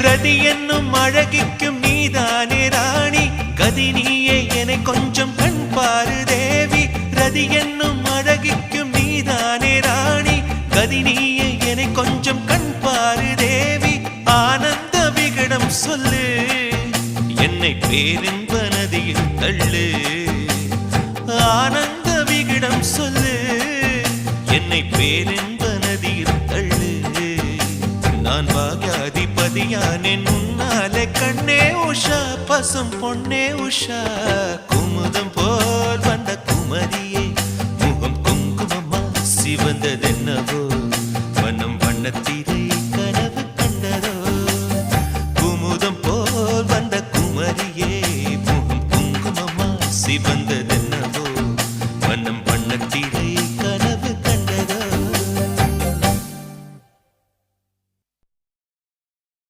ரதி என்னும் அழகிக்கும் நீதானே ராணி கதி நீயே என கொஞ்சம் கண் பாரு தேவி ரதி என்னும் அழகிக்கும் நீதானே ராணி கதி நீயே என கொஞ்சம் கண் பாரு தேவி ஆனந்த விகடம் சொல்லு என்னை பேரின்ப நதியில் தள்ளு ஆனந்த விகடம் சொல்லு என்னை பேரின்ப நதியில் தள்ளு நான் பாக்யாதிபதியானேன் உன்னாலே கண்ணே உஷா பசும் பொன்னே உஷா குமுதம் போல்